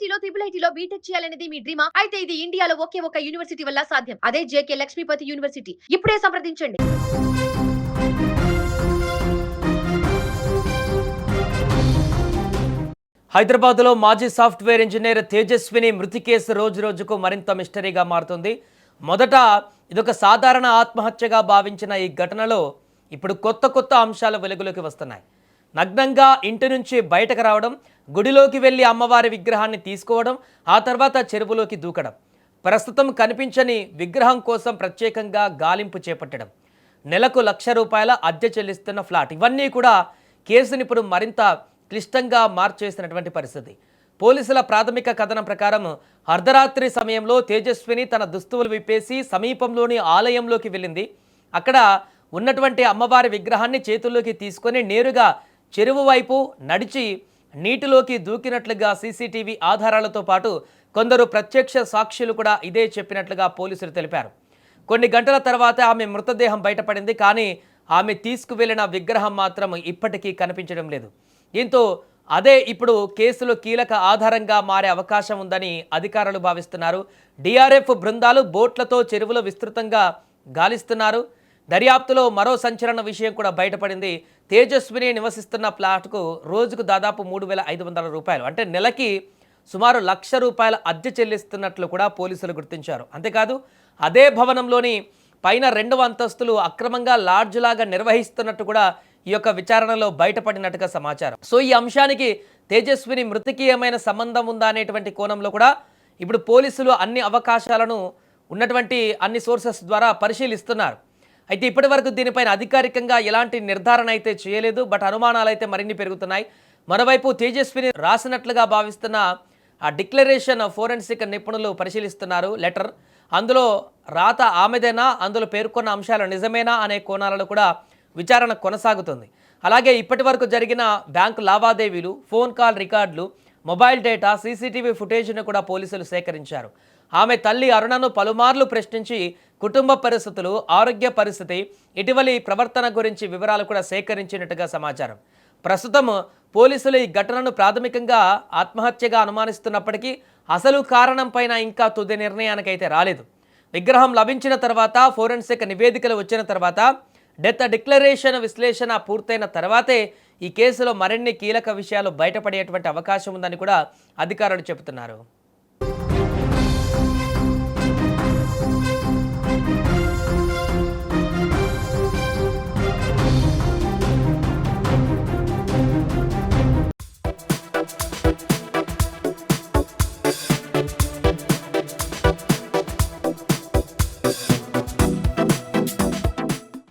ఐఐటీలో ఐఐటీలో BTech చేయాలనేది మీ డ్రీమా? అయితే ఇది ఇండియాలో ఒకే ఒక యూనివర్సిటీ వల్ల సాధ్యం. అదే జేకే లక్ష్మీపతి యూనివర్సిటీ. ఇప్పుడే సంప్రదించండి. హైదరాబాద్లో మాజీ సాఫ్ట్వేర్ ఇంజనీర్ తేజస్విని మృతి కేసు రోజురోజుకు మరింత మిస్టరీగా మారుతుంది. మొదట ఇదొక సాధారణ ఆత్మహత్యగా భావించిన ఈ ఘటనలో ఇప్పుడు కొత్త అంశాలు వెలుగులోకి వస్తున్నాయి. నగ్నంగా ఇంటి నుంచి బయటకు రావడం, గుడిలోకి వెళ్లి అమ్మవారి విగ్రహాన్ని తీసుకోవడం, ఆ తర్వాత చెరువులోకి దూకడం, ప్రస్తుతం కనిపించని విగ్రహం కోసం ప్రత్యేకంగా గాలింపు చేపట్టడం, నెలకు ₹1,00,000 అద్దె చెల్లిస్తున్న ఫ్లాట్, ఇవన్నీ కూడా కేసుని ఇప్పుడు మరింత క్లిష్టంగా మార్చేసినటువంటి పరిస్థితి. పోలీసుల ప్రాథమిక కథనం ప్రకారం అర్ధరాత్రి సమయంలో తేజస్విని తన దుస్తువులు విప్పేసి సమీపంలోని ఆలయంలోకి వెళ్ళింది. అక్కడ ఉన్నటువంటి అమ్మవారి విగ్రహాన్ని చేతుల్లోకి తీసుకొని నేరుగా చెరువు వైపు నడిచి నీటిలోకి దూకినట్లుగా సీసీటీవీ ఆధారాలతో పాటు కొందరు ప్రత్యక్ష సాక్షులు కూడా ఇదే చెప్పినట్లుగా పోలీసులు తెలిపారు. కొన్ని గంటల తర్వాత ఆమె మృతదేహం బయటపడింది. కానీ ఆమె తీసుకువెళ్లిన విగ్రహం మాత్రం ఇప్పటికీ కనిపించడం లేదు. దీంతో అదే ఇప్పుడు కేసులో కీలక ఆధారంగా మారే అవకాశం ఉందని అధికారులు భావిస్తున్నారు. డిఆర్ఎఫ్ బృందాలు బోట్లతో చెరువులో విస్తృతంగా గాలిస్తున్నారు. దర్యాప్తులో మరో సంచలన విషయం కూడా బయటపడింది. తేజస్విని నివసిస్తున్న ఫ్లాట్కు రోజుకు దాదాపు ₹3,500, అంటే నెలకి సుమారు ₹1,00,000 అద్దె చెల్లిస్తున్నట్లు కూడా పోలీసులు గుర్తించారు. అంతేకాదు అదే భవనంలోని పైన 2వ అంతస్తులు అక్రమంగా లాడ్జ్ లాగా నిర్వహిస్తున్నట్టు కూడా ఈ యొక్క విచారణలో బయటపడినట్టుగా సమాచారం. సో ఈ అంశానికి తేజస్విని మృతికి ఏమైనా సంబంధం ఉందా అనేటువంటి కోణంలో కూడా ఇప్పుడు పోలీసులు అన్ని అవకాశాలను ఉన్నటువంటి అన్ని సోర్సెస్ ద్వారా పరిశీలిస్తున్నారు. అయితే ఇప్పటి వరకు దీనిపైన అధికారికంగా ఎలాంటి నిర్ధారణ అయితే చేయలేదు. బట్ అనుమానాలు అయితే మరిన్ని పెరుగుతున్నాయి. మరోవైపు తేజస్విని రాసినట్లుగా భావిస్తున్న ఆ డిక్లరేషన్ ఫోరెన్సిక్ నిపుణులు పరిశీలిస్తున్నారు లెటర్. అందులో రాత ఆమెదేనా, అందులో పేర్కొన్న అంశాలు నిజమేనా అనే కోణాలలో కూడా విచారణ కొనసాగుతుంది. అలాగే ఇప్పటి వరకు జరిగిన బ్యాంకు లావాదేవీలు, ఫోన్ కాల్ రికార్డులు, మొబైల్ డేటా, సీసీటీవీ ఫుటేజ్ను కూడా పోలీసులు సేకరించారు. ఆమె తల్లి అరుణను పలుమార్లు ప్రశ్నించి కుటుంబ పరిస్థితులు, ఆరోగ్య పరిస్థితి, ఇటీవలి ప్రవర్తన గురించి వివరాలు కూడా సేకరించినట్టుగా సమాచారం. ప్రస్తుతం పోలీసులు ఈ ఘటనను ప్రాథమికంగా ఆత్మహత్యగా అనుమానిస్తున్నప్పటికీ అసలు కారణం పైన ఇంకా తుది నిర్ణయానికైతే రాలేదు. విగ్రహం లభించిన తర్వాత, ఫోరెన్సిక్ నివేదికలు వచ్చిన తర్వాత, డెత్ డిక్లరేషన్ విశ్లేషణ పూర్తయిన తర్వాతే ఈ కేసులో మరిన్ని కీలక విషయాలు బయటపడేటువంటి అవకాశం ఉందని కూడా అధికారులు చెబుతున్నారు.